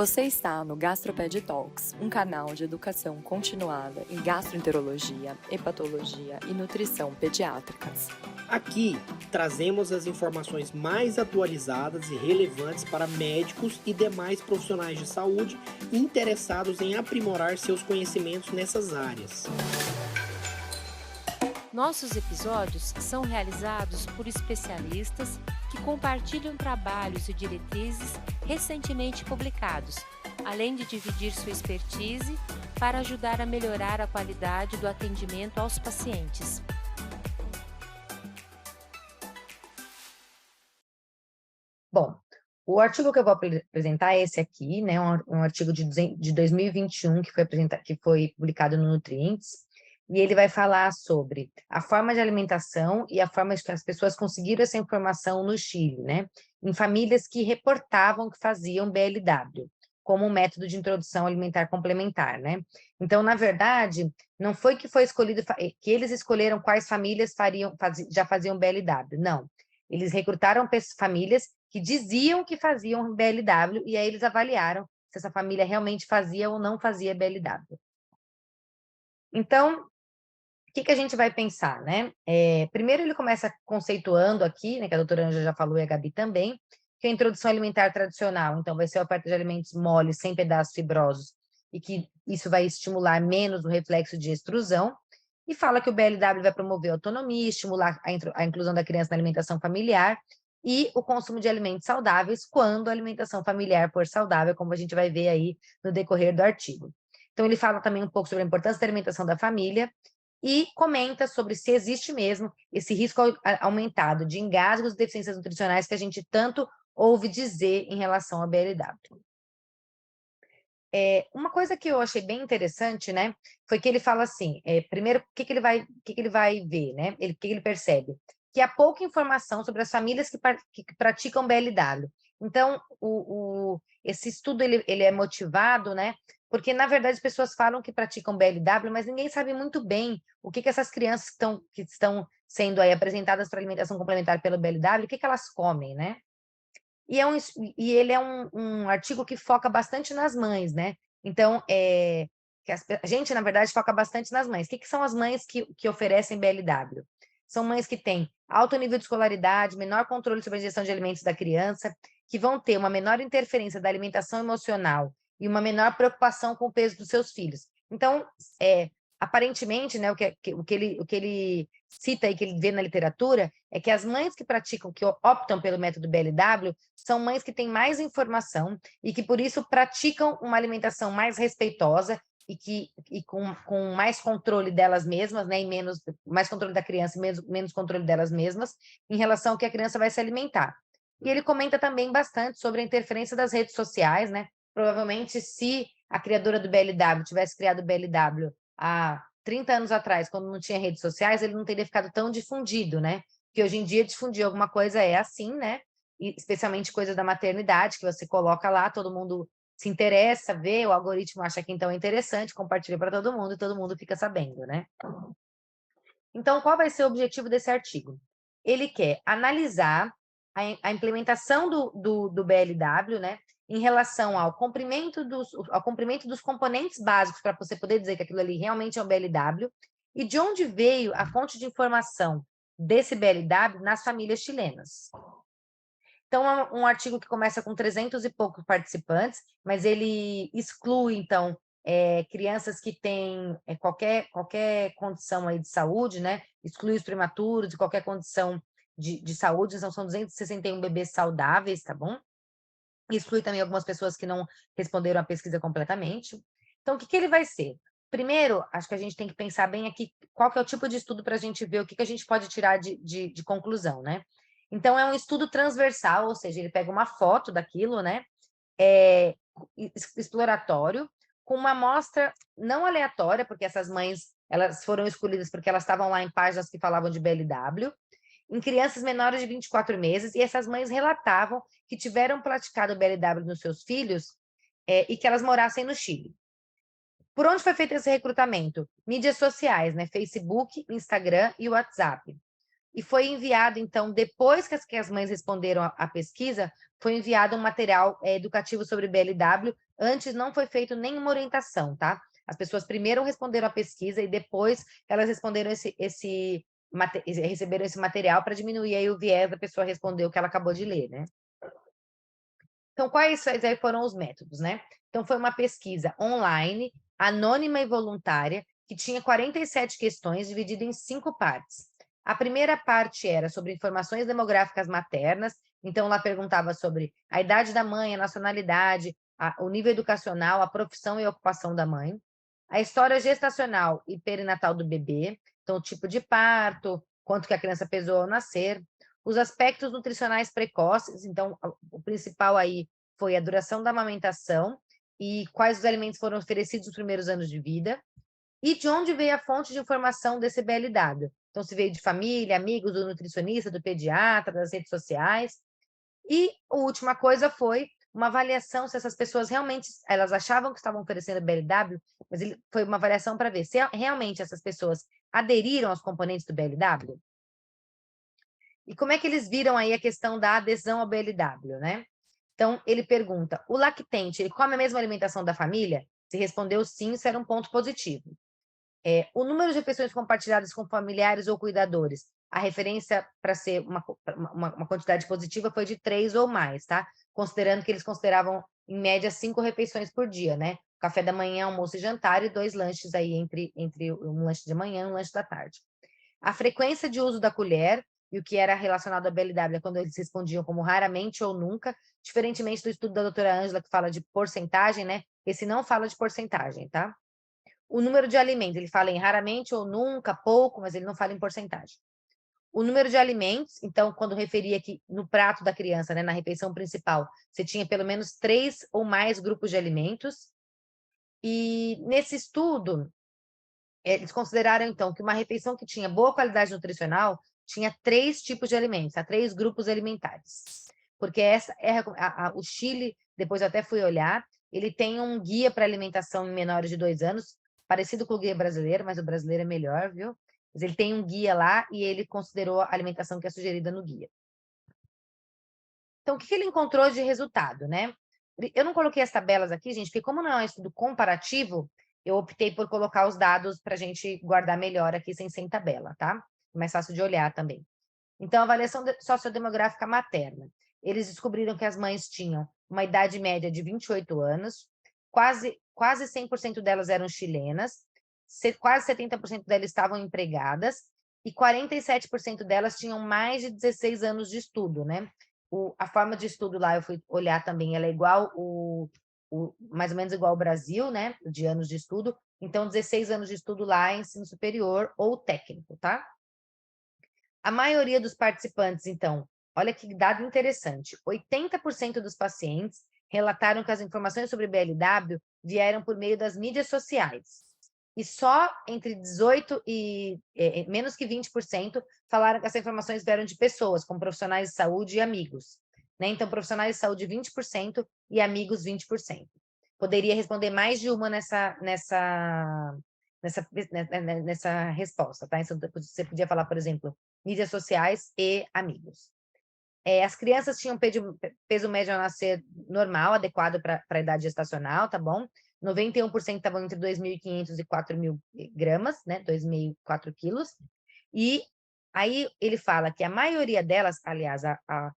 Você está no Gastroped Talks, um canal de educação continuada em gastroenterologia, hepatologia e nutrição pediátricas. Aqui trazemos as informações mais atualizadas e relevantes para médicos e demais profissionais de saúde interessados em aprimorar seus conhecimentos nessas áreas. Nossos episódios são realizados por especialistas que compartilham trabalhos e diretrizes recentemente publicados, além de dividir sua expertise para ajudar a melhorar a qualidade do atendimento aos pacientes. Bom, o artigo que eu vou apresentar é esse aqui, né? Um artigo de 2021 que foi publicado no Nutrientes, e ele vai falar sobre a forma de alimentação e a forma que as pessoas conseguiram essa informação no Chile, né? Em famílias que reportavam que faziam BLW, como um método de introdução alimentar complementar, né? Então, na verdade, não foi que foi escolhido, que eles escolheram quais famílias já faziam BLW, não. Eles recrutaram famílias que diziam que faziam BLW, e aí eles avaliaram se essa família realmente fazia ou não fazia BLW. Então, o que a gente vai pensar, né? Primeiro ele começa conceituando aqui, né, que a doutora Anja já falou e a Gabi também, que a introdução alimentar tradicional, então vai ser a oferta de alimentos moles, sem pedaços fibrosos, e que isso vai estimular menos o reflexo de extrusão, e fala que o BLW vai promover a autonomia, estimular a inclusão da criança na alimentação familiar, e o consumo de alimentos saudáveis quando a alimentação familiar for saudável, como a gente vai ver aí no decorrer do artigo. Então ele fala também um pouco sobre a importância da alimentação da família, e comenta sobre se existe mesmo esse risco aumentado de engasgos e deficiências nutricionais que a gente tanto ouve dizer em relação à BLW. Uma coisa que eu achei bem interessante, né, foi que ele fala assim, primeiro, o que ele vai ver, né, o que ele percebe? Que há pouca informação sobre as famílias que praticam BLW. Então, esse estudo, ele é motivado, né, porque, na verdade, as pessoas falam que praticam BLW, mas ninguém sabe muito bem o que essas crianças que estão sendo aí apresentadas para alimentação complementar pelo BLW, o que elas comem, né? E ele é um artigo que foca bastante nas mães, né? Então, a gente, na verdade, foca bastante nas mães. O que são as mães que oferecem BLW? São mães que têm alto nível de escolaridade, menor controle sobre a ingestão de alimentos da criança, que vão ter uma menor interferência da alimentação emocional e uma menor preocupação com o peso dos seus filhos. Então, aparentemente, né, o que ele cita e que ele vê na literatura é que as mães que optam pelo método BLW são mães que têm mais informação e que, por isso, praticam uma alimentação mais respeitosa e com mais controle delas mesmas, né, e mais controle da criança e menos controle delas mesmas em relação ao que a criança vai se alimentar. E ele comenta também bastante sobre a interferência das redes sociais, né? Provavelmente, se a criadora do BLW tivesse criado o BLW há 30 anos atrás, quando não tinha redes sociais, ele não teria ficado tão difundido, né? Porque hoje em dia difundir alguma coisa é assim, né? E especialmente coisas da maternidade, que você coloca lá, todo mundo se interessa, vê, o algoritmo acha que então é interessante, compartilha para todo mundo e todo mundo fica sabendo, né? Então, qual vai ser o objetivo desse artigo? Ele quer analisar a implementação do BLW, né, em relação ao comprimento dos componentes básicos para você poder dizer que aquilo ali realmente é um BLW, e de onde veio a fonte de informação desse BLW nas famílias chilenas. Então, é um artigo que começa com 300 e poucos participantes, mas ele exclui, então, crianças que têm qualquer condição aí de saúde, né? Exclui os prematuros e qualquer condição de saúde, então são 261 bebês saudáveis, tá bom? Exclui também algumas pessoas que não responderam à pesquisa completamente. Então, o que ele vai ser? Primeiro, acho que a gente tem que pensar bem aqui qual que é o tipo de estudo para a gente ver o que a gente pode tirar de conclusão, né? Então, é um estudo transversal, ou seja, ele pega uma foto daquilo, né? Exploratório, com uma amostra não aleatória, porque essas mães elas foram escolhidas porque elas estavam lá em páginas que falavam de BLW, em crianças menores de 24 meses, e essas mães relatavam que tiveram praticado BLW nos seus filhos e que elas morassem no Chile. Por onde foi feito esse recrutamento? Mídias sociais, né? Facebook, Instagram e WhatsApp. e foi enviado, então, depois que as mães responderam a pesquisa, foi enviado um material educativo sobre BLW. Antes não foi feito nenhuma orientação, tá? As pessoas primeiro responderam a pesquisa e depois elas responderam receberam esse material para diminuir aí o viés da pessoa responder o que ela acabou de ler, né? Então, quais aí foram os métodos, né? Então, foi uma pesquisa online, anônima e voluntária, que tinha 47 questões, dividida em 5 partes. A primeira parte era sobre informações demográficas maternas, então ela perguntava sobre a idade da mãe, a nacionalidade, o nível educacional, a profissão e a ocupação da mãe. A história gestacional e perinatal do bebê, então o tipo de parto, quanto que a criança pesou ao nascer, os aspectos nutricionais precoces, então o principal aí foi a duração da amamentação e quais os alimentos foram oferecidos nos primeiros anos de vida, e de onde veio a fonte de informação desse BLW. Então, se veio de família, amigos, do nutricionista, do pediatra, das redes sociais. E a última coisa foi uma avaliação se essas pessoas realmente, elas achavam que estavam oferecendo BLW, mas foi uma avaliação para ver se realmente essas pessoas aderiram aos componentes do BLW. E como é que eles viram aí a questão da adesão ao BLW, né? Então, ele pergunta, o lactente, ele come a mesma alimentação da família? Se respondeu sim, isso era um ponto positivo. O número de refeições compartilhadas com familiares ou cuidadores, a referência para ser uma quantidade positiva foi de 3 ou mais, tá? Considerando que eles consideravam, em média, 5 refeições por dia, né? Café da manhã, almoço e jantar, e 2 lanches aí entre um lanche de manhã e um lanche da tarde. A frequência de uso da colher e o que era relacionado à BLW é quando eles respondiam como raramente ou nunca, diferentemente do estudo da doutora Ângela, que fala de porcentagem, né? Esse não fala de porcentagem, tá? O número de alimentos, ele fala em raramente ou nunca, pouco, mas ele não fala em porcentagem. O número de alimentos, então, quando referia que no prato da criança, né, na refeição principal, você tinha pelo menos 3 ou mais grupos de alimentos. E nesse estudo, eles consideraram, então, que uma refeição que tinha boa qualidade nutricional tinha 3 tipos de alimentos, 3 grupos alimentares. Porque essa é o Chile, depois eu até fui olhar, ele tem um guia para alimentação em menores de 2 anos, parecido com o guia brasileiro, mas o brasileiro é melhor, viu? Mas ele tem um guia lá e ele considerou a alimentação que é sugerida no guia. Então, o que ele encontrou de resultado, né? Eu não coloquei as tabelas aqui, gente, porque como não é um estudo comparativo, eu optei por colocar os dados para a gente guardar melhor aqui sem tabela, tá? Mais fácil de olhar também. Então, avaliação sociodemográfica materna. Eles descobriram que as mães tinham uma idade média de 28 anos, quase 100% delas eram chilenas, quase 70% delas estavam empregadas e 47% delas tinham mais de 16 anos de estudo, né? A forma de estudo lá, eu fui olhar também, ela é igual, mais ou menos igual ao Brasil, né? De anos de estudo. Então, 16 anos de estudo lá em ensino superior ou técnico, tá? A maioria dos participantes, então, olha que dado interessante, 80% dos pacientes relataram que as informações sobre BLW vieram por meio das mídias sociais. E só entre 18 e menos que 20% falaram que essas informações vieram de pessoas, como profissionais de saúde e amigos. Né? Então, profissionais de saúde 20% e amigos 20%. Poderia responder mais de uma nessa resposta, tá? Então, você podia falar, por exemplo, mídias sociais e amigos. As crianças tinham peso médio ao nascer normal, adequado para a idade gestacional, tá bom? 91% estavam entre 2.500 e 4.000 gramas, né? 2,5, 4 quilos. E aí ele fala que a maioria delas, aliás, a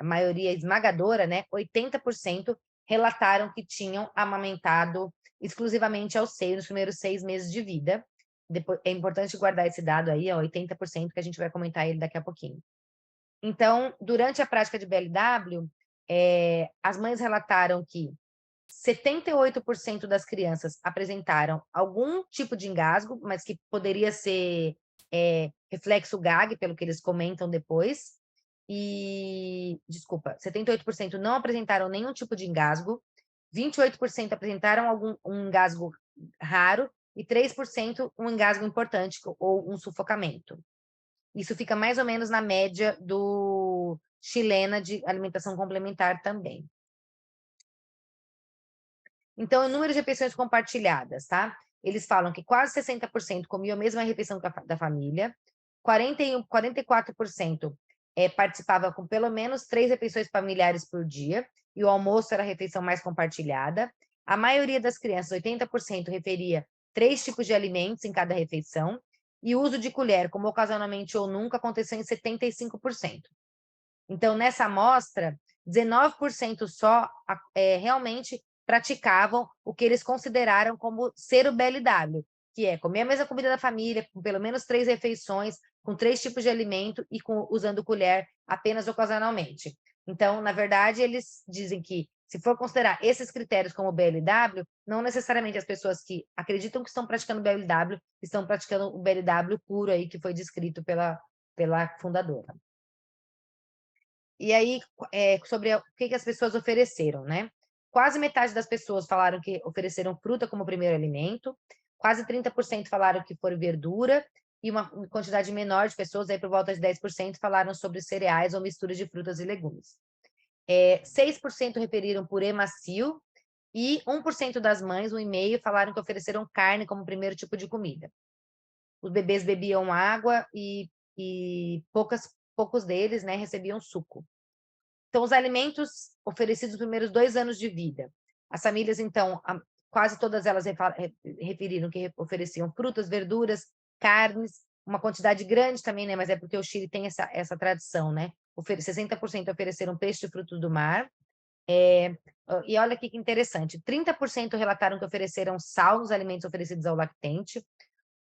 maioria esmagadora, né? 80% relataram que tinham amamentado exclusivamente ao seio nos primeiros 6 meses de vida. Depois, é importante guardar esse dado aí, ó, 80%, que a gente vai comentar ele daqui a pouquinho. Então, durante a prática de BLW, as mães relataram que 78% das crianças apresentaram algum tipo de engasgo, mas que poderia ser reflexo GAG, pelo que eles comentam depois. E, desculpa, 78% não apresentaram nenhum tipo de engasgo, 28% apresentaram um engasgo raro e 3% um engasgo importante ou um sufocamento. Isso fica mais ou menos na média do chilena de alimentação complementar também. Então, o número de refeições compartilhadas, tá? Eles falam que quase 60% comiam a mesma refeição da família, 44% participava com pelo menos 3 refeições familiares por dia, e o almoço era a refeição mais compartilhada. A maioria das crianças, 80%, referia 3 tipos de alimentos em cada refeição, e o uso de colher, como ocasionalmente ou nunca, aconteceu em 75%. Então, nessa amostra, 19% só realmente praticavam o que eles consideraram como ser o BLW, que é comer a mesma comida da família, com pelo menos 3 refeições, com 3 tipos de alimento e usando colher apenas ocasionalmente. Então, na verdade, eles dizem que, se for considerar esses critérios como BLW, não necessariamente as pessoas que acreditam que estão praticando BLW estão praticando o BLW puro aí, que foi descrito pela fundadora. E aí, sobre o que as pessoas ofereceram, né? Quase metade das pessoas falaram que ofereceram fruta como primeiro alimento, quase 30% falaram que foi verdura, e uma quantidade menor de pessoas, aí por volta de 10%, falaram sobre cereais ou mistura de frutas e legumes. 6% referiram purê macio, e 1% das mães, 1,5%, falaram que ofereceram carne como primeiro tipo de comida. Os bebês bebiam água e poucos deles, né, recebiam suco. Então, os alimentos oferecidos nos primeiros 2 anos de vida. As famílias, então, quase todas elas referiram que ofereciam frutas, verduras, carnes, uma quantidade grande também, né? Mas é porque o Chile tem essa tradição, né? 60% ofereceram peixe e frutos do mar. E olha aqui que interessante, 30% relataram que ofereceram sal nos alimentos oferecidos ao lactente,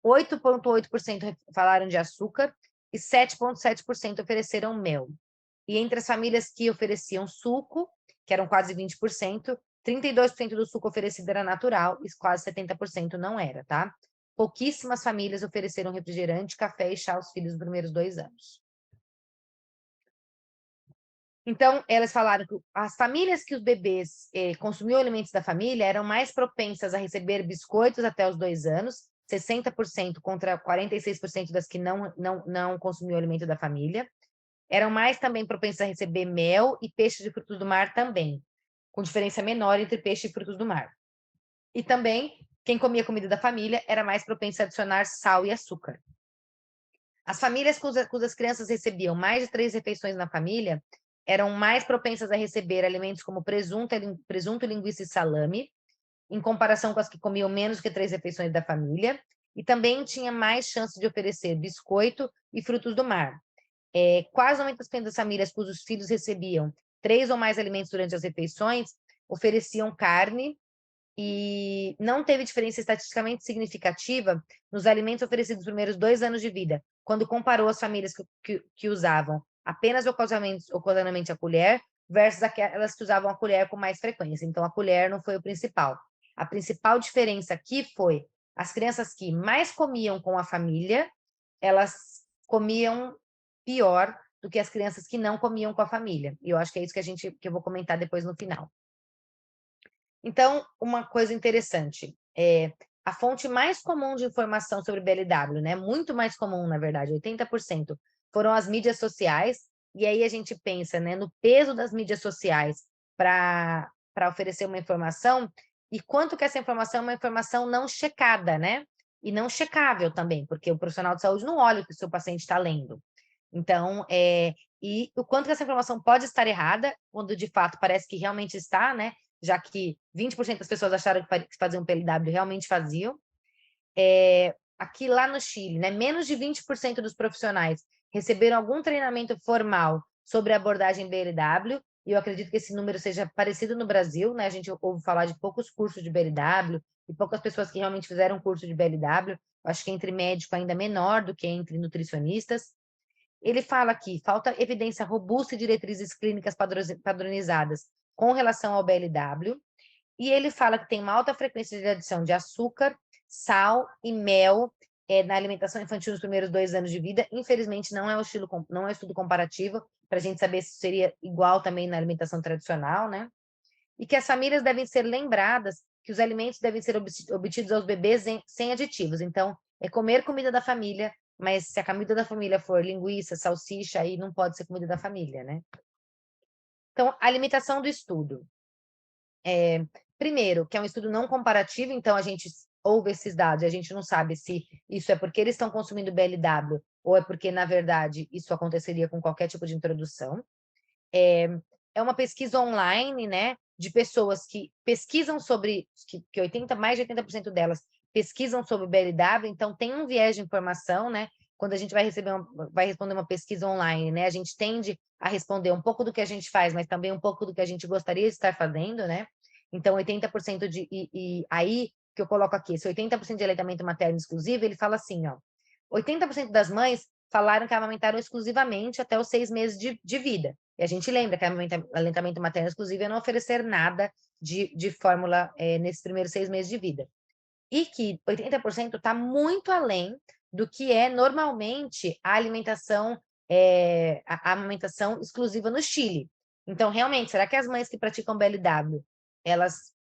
8,8% falaram de açúcar e 7,7% ofereceram mel. E entre as famílias que ofereciam suco, que eram quase 20%, 32% do suco oferecido era natural e quase 70% não era, tá? Pouquíssimas famílias ofereceram refrigerante, café e chá aos filhos nos primeiros 2 anos. Então, elas falaram que as famílias que os bebês consumiam alimentos da família eram mais propensas a receber biscoitos até os 2 anos, 60% contra 46% das que não consumiam alimento da família. Eram mais também propensas a receber mel e peixe de frutos do mar também, com diferença menor entre peixe e frutos do mar. E também, quem comia comida da família era mais propenso a adicionar sal e açúcar. As famílias cujas crianças recebiam mais de 3 refeições na família eram mais propensas a receber alimentos como presunto, linguiça e salame, em comparação com as que comiam menos que 3 refeições da família, e também tinha mais chance de oferecer biscoito e frutos do mar. Quase 90% das famílias cujos filhos recebiam 3 ou mais alimentos durante as refeições ofereciam carne, e não teve diferença estatisticamente significativa nos alimentos oferecidos nos primeiros 2 anos de vida, quando comparou as famílias que usavam apenas ocasionalmente a colher versus aquelas que usavam a colher com mais frequência. Então, a colher não foi o principal. A principal diferença aqui foi as crianças que mais comiam com a família, elas comiam pior do que as crianças que não comiam com a família. E eu acho que é isso que eu vou comentar depois no final. Então, uma coisa interessante, a fonte mais comum de informação sobre BLW, né, muito mais comum, na verdade, 80%, foram as mídias sociais, e aí a gente pensa, né, no peso das mídias sociais para oferecer uma informação, e quanto que essa informação é uma informação não checada, né, e não checável também, porque o profissional de saúde não olha o que o seu paciente está lendo. Então, e o quanto que essa informação pode estar errada, quando de fato parece que realmente está, né, já que 20% das pessoas acharam que faziam PLW, realmente faziam. Aqui lá no Chile, né, menos de 20% dos profissionais receberam algum treinamento formal sobre a abordagem BLW, e eu acredito que esse número seja parecido no Brasil, né? A gente ouve falar de poucos cursos de BLW e poucas pessoas que realmente fizeram curso de BLW. Eu acho que entre médico ainda menor do que entre nutricionistas. Ele fala aqui, falta evidência robusta e diretrizes clínicas padronizadas com relação ao BLW, e ele fala que tem uma alta frequência de adição de açúcar, sal e mel na alimentação infantil nos primeiros 2 anos de vida. Infelizmente, não é um estudo comparativo para a gente saber se seria igual também na alimentação tradicional, né? E que as famílias devem ser lembradas que os alimentos devem ser obtidos aos bebês sem aditivos. Então, é comer comida da família, mas se a comida da família for linguiça, salsicha, aí não pode ser comida da família, né? Então, a limitação do estudo. Primeiro, que é um estudo não comparativo, então a gente ouve esses dados e a gente não sabe se isso é porque eles estão consumindo BLW ou é porque, na verdade, isso aconteceria com qualquer tipo de introdução. É uma pesquisa online, né, de pessoas que pesquisam sobre, mais de 80% delas pesquisam sobre BLW, então tem um viés de informação, né, quando a gente vai responder uma pesquisa online, né, a gente tende a responder um pouco do que a gente faz, mas também um pouco do que a gente gostaria de estar fazendo, né, então 80% e aí que eu coloco aqui, esse 80% de aleitamento materno exclusivo, ele fala assim, ó, 80% das mães falaram que amamentaram exclusivamente até os 6 meses de vida. E a gente lembra que aleitamento materno exclusivo é não oferecer nada de fórmula nesses primeiros 6 meses de vida. E que 80% está muito além do que é normalmente a alimentação, a amamentação exclusiva no Chile. Então, realmente, será que as mães que praticam BLW, elas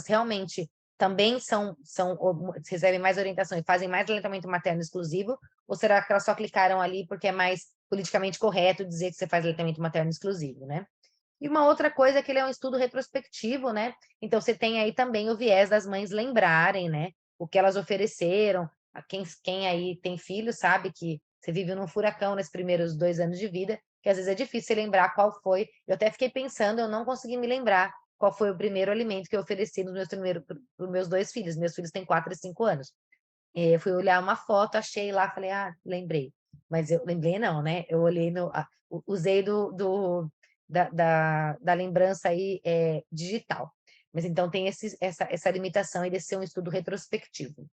realmente também recebem mais orientação e fazem mais aleitamento materno exclusivo? Ou será que elas só clicaram ali porque é mais politicamente correto dizer que você faz aleitamento materno exclusivo, né? E uma outra coisa é que ele é um estudo retrospectivo, né? Então, você tem aí também o viés das mães lembrarem, né? O que elas ofereceram. Quem aí tem filho sabe que você vive num furacão nesses primeiros 2 anos de vida, que às vezes é difícil lembrar qual foi. Eu até fiquei pensando, eu não consegui me lembrar qual foi o primeiro alimento que eu ofereci para os meus 2 filhos. Meus filhos têm 4 e 5 anos. Eu fui olhar uma foto, achei lá, falei, lembrei. Mas eu lembrei não, né? Eu olhei usei da lembrança aí digital. Mas então tem essa limitação aí de ser um estudo retrospectivo.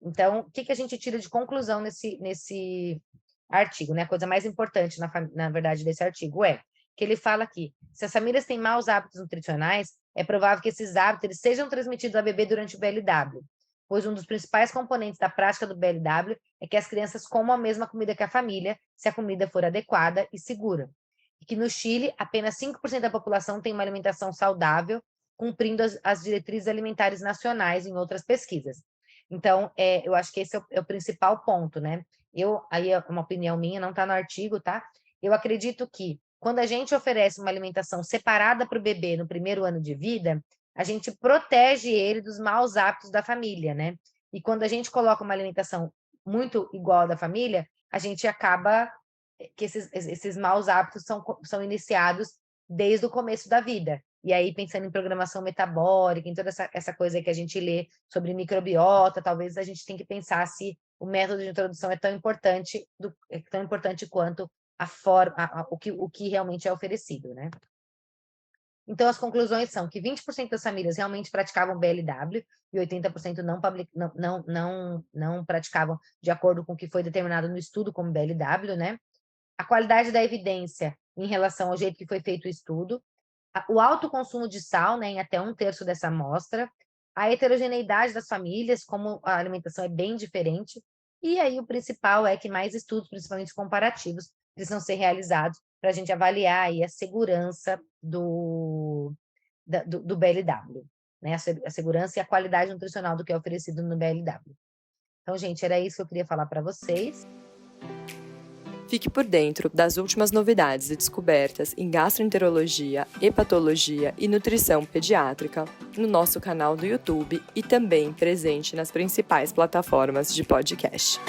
Então, o que a gente tira de conclusão nesse artigo, né? A coisa mais importante, na verdade, desse artigo é que ele fala aqui, se as famílias têm maus hábitos nutricionais, é provável que esses hábitos eles sejam transmitidos ao bebê durante o BLW, pois um dos principais componentes da prática do BLW é que as crianças comam a mesma comida que a família, se a comida for adequada e segura. E que no Chile, apenas 5% da população tem uma alimentação saudável, cumprindo as diretrizes alimentares nacionais em outras pesquisas. Então, eu acho que esse é o principal ponto, né? Aí é uma opinião minha, não está no artigo, tá? Eu acredito que quando a gente oferece uma alimentação separada para o bebê no primeiro ano de vida, a gente protege ele dos maus hábitos da família, né? E quando a gente coloca uma alimentação muito igual à da família, a gente acaba que esses maus hábitos são iniciados desde o começo da vida. E aí, pensando em programação metabólica, em toda essa coisa aí que a gente lê sobre microbiota, talvez a gente tenha que pensar se o método de introdução é tão importante quanto o que realmente é oferecido, né? Então, as conclusões são que 20% das famílias realmente praticavam BLW e 80% não praticavam de acordo com o que foi determinado no estudo como BLW, né? A qualidade da evidência em relação ao jeito que foi feito o estudo, o alto consumo de sal, né, em até 1/3 dessa amostra, a heterogeneidade das famílias, como a alimentação é bem diferente, e aí o principal é que mais estudos, principalmente comparativos, precisam ser realizados para a gente avaliar aí a segurança do BLW, né, a segurança e a qualidade nutricional do que é oferecido no BLW. Então, gente, era isso que eu queria falar para vocês. Fique por dentro das últimas novidades e descobertas em gastroenterologia, hepatologia e nutrição pediátrica no nosso canal do YouTube e também presente nas principais plataformas de podcast.